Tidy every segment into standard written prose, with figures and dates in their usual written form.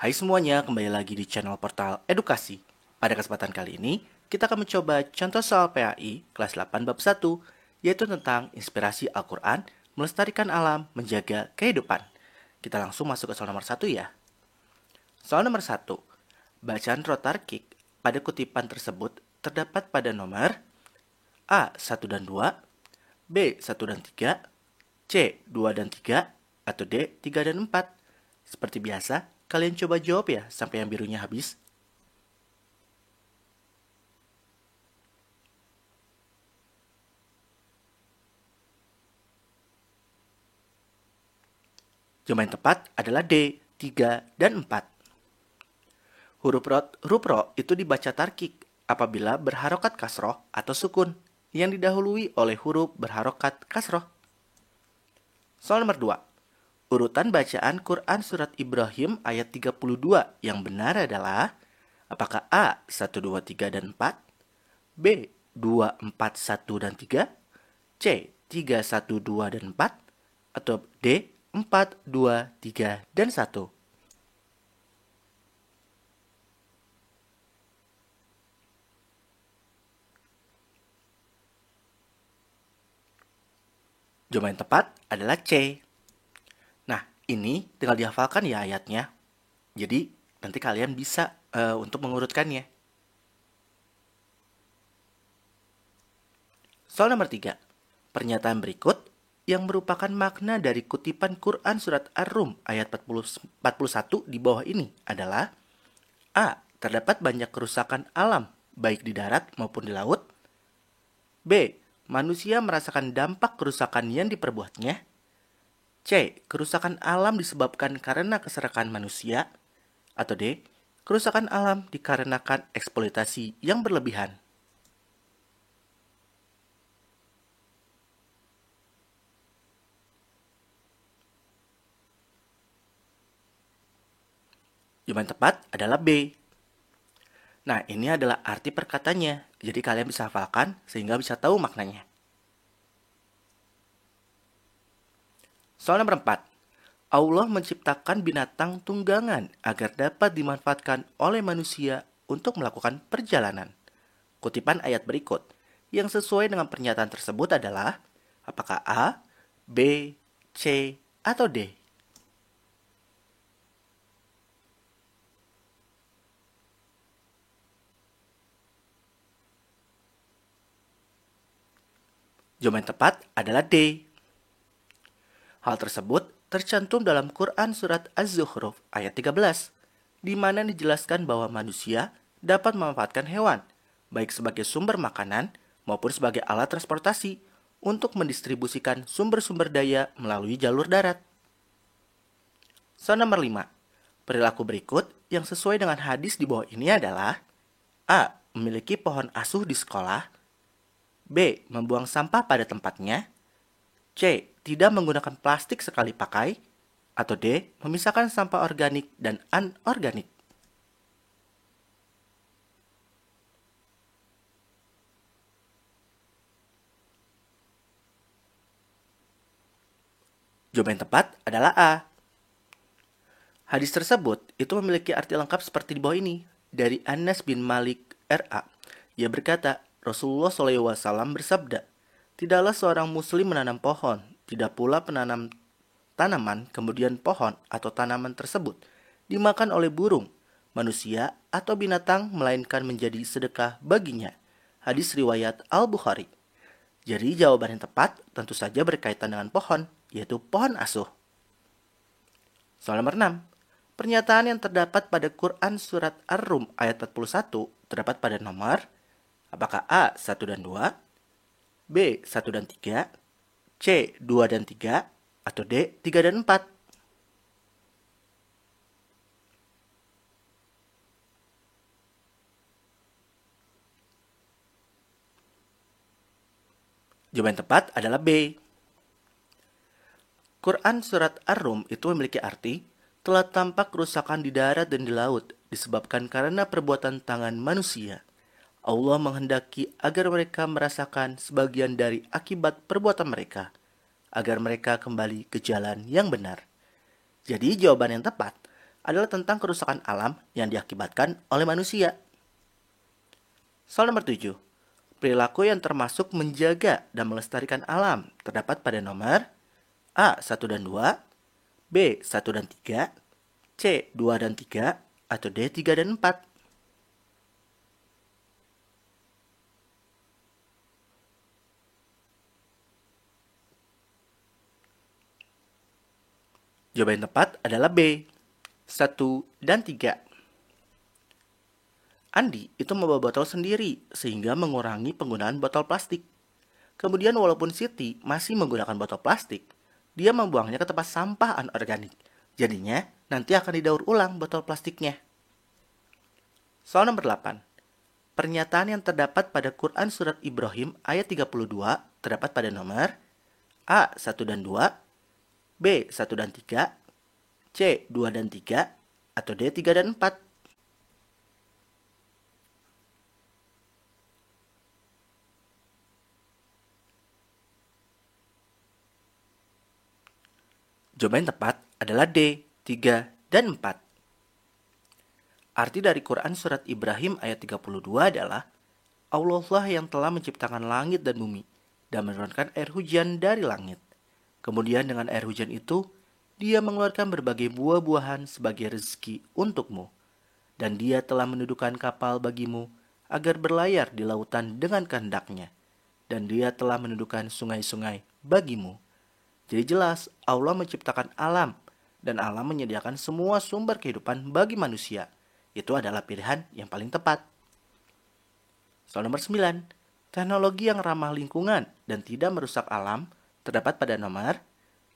Hai semuanya, kembali lagi di channel Portal Edukasi. Pada kesempatan kali ini, kita akan mencoba contoh soal PAI kelas 8 bab 1, yaitu tentang inspirasi Al-Quran, melestarikan alam, menjaga kehidupan. Kita langsung masuk ke soal nomor 1 ya. Soal nomor 1, bacaan Rotarkik pada kutipan tersebut terdapat pada nomor A. 1 dan 2, B. 1 dan 3, C. 2 dan 3, atau D. 3 dan 4. Seperti biasa, kalian coba jawab ya sampai yang birunya habis. Jawaban yang tepat adalah D. 3 dan 4. Huruf ro itu dibaca tarkik apabila berharokat kasroh atau sukun yang didahului oleh huruf berharokat kasroh. Soal nomor 2. Urutan bacaan Quran Surat Ibrahim ayat 32 yang benar adalah apakah A. 1, 2, 3, dan 4, B. 2, 4, 1, dan 3, C. 3, 1, 2, dan 4, atau D. 4, 2, 3, dan 1. Jawaban yang tepat adalah C. Nah, ini tinggal dihafalkan ya ayatnya. Jadi, nanti kalian bisa untuk mengurutkannya. Soal nomor 3. Pernyataan berikut yang merupakan makna dari kutipan Quran Surat Ar-Rum ayat 41 di bawah ini adalah A. Terdapat banyak kerusakan alam, baik di darat maupun di laut. B. Manusia merasakan dampak kerusakan yang diperbuatnya. C. Kerusakan alam disebabkan karena keserakahan manusia. Atau D. Kerusakan alam dikarenakan eksploitasi yang berlebihan. Jawaban tepat adalah B. Nah, ini adalah arti perkataannya. Jadi kalian bisa hafalkan sehingga bisa tahu maknanya. Soal nomor 4. Allah menciptakan binatang tunggangan agar dapat dimanfaatkan oleh manusia untuk melakukan perjalanan. Kutipan ayat berikut yang sesuai dengan pernyataan tersebut adalah apakah A, B, C, atau D? Jawaban yang tepat adalah D. Hal tersebut tercantum dalam Quran Surat Az-Zukhruf ayat 13, di mana dijelaskan bahwa manusia dapat memanfaatkan hewan, baik sebagai sumber makanan maupun sebagai alat transportasi untuk mendistribusikan sumber-sumber daya melalui jalur darat. Soal nomor 5. Perilaku berikut yang sesuai dengan hadis di bawah ini adalah A. Memiliki pohon asuh di sekolah, B. Membuang sampah pada tempatnya, C. Tidak menggunakan plastik sekali pakai, atau D. Memisahkan sampah organik dan anorganik. Jawaban yang tepat adalah A. Hadis tersebut itu memiliki arti lengkap seperti di bawah ini. Dari Anas bin Malik RA. Ia berkata, Rasulullah SAW bersabda, tidaklah seorang muslim menanam pohon, tidak pula penanam tanaman, kemudian pohon atau tanaman tersebut dimakan oleh burung, manusia, atau binatang, melainkan menjadi sedekah baginya. Hadis riwayat Al-Bukhari. Jadi jawaban yang tepat tentu saja berkaitan dengan pohon, yaitu pohon asuh. Soal nomor 6. Pernyataan yang terdapat pada Quran Surat Ar-Rum ayat 41 terdapat pada nomor apakah A. 1 dan 2, B. 1 dan 3, C. 2 dan 3, atau D. 3 dan 4. Jawaban yang tepat adalah B. Quran Surat Ar-Rum itu memiliki arti telah tampak kerusakan di darat dan di laut disebabkan karena perbuatan tangan manusia. Allah menghendaki agar mereka merasakan sebagian dari akibat perbuatan mereka, agar mereka kembali ke jalan yang benar. Jadi jawaban yang tepat adalah tentang kerusakan alam yang diakibatkan oleh manusia. Soal nomor 7. Perilaku yang termasuk menjaga dan melestarikan alam terdapat pada nomor A. 1 dan 2, B. 1 dan 3, C. 2 dan 3, atau D. 3 dan 4. Jawaban yang tepat adalah B. 1 dan 3. Andi itu membawa botol sendiri sehingga mengurangi penggunaan botol plastik. Kemudian walaupun Siti masih menggunakan botol plastik, dia membuangnya ke tempat sampah anorganik. Jadinya nanti akan didaur ulang botol plastiknya. Soal nomor 8. Pernyataan yang terdapat pada Quran Surat Ibrahim ayat 32 terdapat pada nomor A. 1 dan 2, B. 1 dan 3, C. 2 dan 3, atau D. 3 dan 4. Jawaban yang tepat adalah D. 3 dan 4. Arti dari Quran Surat Ibrahim ayat 32 adalah Allah lah yang telah menciptakan langit dan bumi dan menurunkan air hujan dari langit. Kemudian dengan air hujan itu, dia mengeluarkan berbagai buah-buahan sebagai rezeki untukmu. Dan dia telah mendudukan kapal bagimu agar berlayar di lautan dengan kehendaknya. Dan dia telah mendudukan sungai-sungai bagimu. Jadi jelas Allah menciptakan alam dan alam menyediakan semua sumber kehidupan bagi manusia. Itu adalah pilihan yang paling tepat. Soal nomor 9. Teknologi yang ramah lingkungan dan tidak merusak alam terdapat pada nomor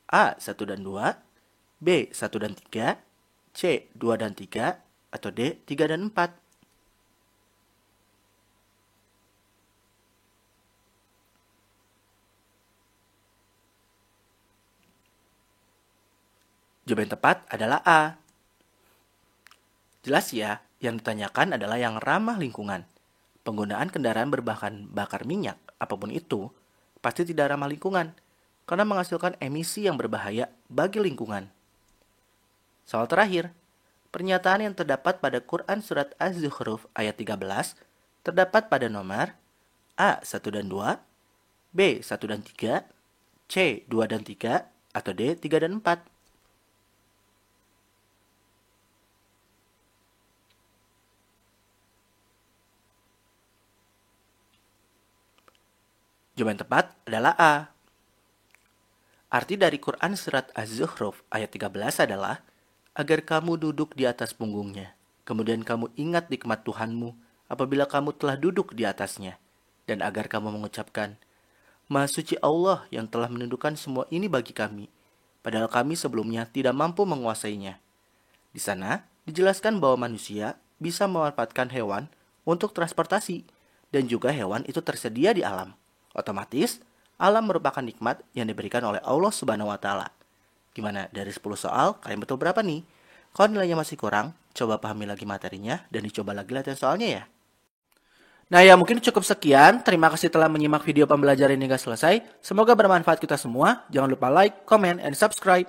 A. 1 dan 2, B. 1 dan 3, C. 2 dan 3, atau D. 3 dan 4. Jawaban yang tepat adalah A. Jelas ya, yang ditanyakan adalah yang ramah lingkungan. Penggunaan kendaraan berbahan bakar minyak, apapun itu, pasti tidak ramah lingkungan, karena menghasilkan emisi yang berbahaya bagi lingkungan. Soal terakhir, pernyataan yang terdapat pada Quran Surat Az-Zukhruf ayat 13 terdapat pada nomor A. 1 dan 2, B. 1 dan 3, C. 2 dan 3, atau D. 3 dan 4. Jawaban tepat adalah A. Arti dari Quran Surat Az-Zukhruf ayat 13 adalah agar kamu duduk di atas punggungnya. Kemudian kamu ingat nikmat Tuhanmu apabila kamu telah duduk di atasnya. Dan agar kamu mengucapkan, Maha suci Allah yang telah menundukkan semua ini bagi kami. Padahal kami sebelumnya tidak mampu menguasainya. Di sana dijelaskan bahwa manusia bisa memanfaatkan hewan untuk transportasi. Dan juga hewan itu tersedia di alam. Otomatis, alam merupakan nikmat yang diberikan oleh Allah Subhanahu wa Ta'ala. Gimana? Dari 10 soal, kalian betul berapa nih? Kalau nilainya masih kurang, coba pahami lagi materinya dan dicoba lagi latihan soalnya ya. Nah ya, mungkin cukup sekian. Terima kasih telah menyimak video pembelajaran hingga selesai. Semoga bermanfaat kita semua. Jangan lupa like, comment, and subscribe.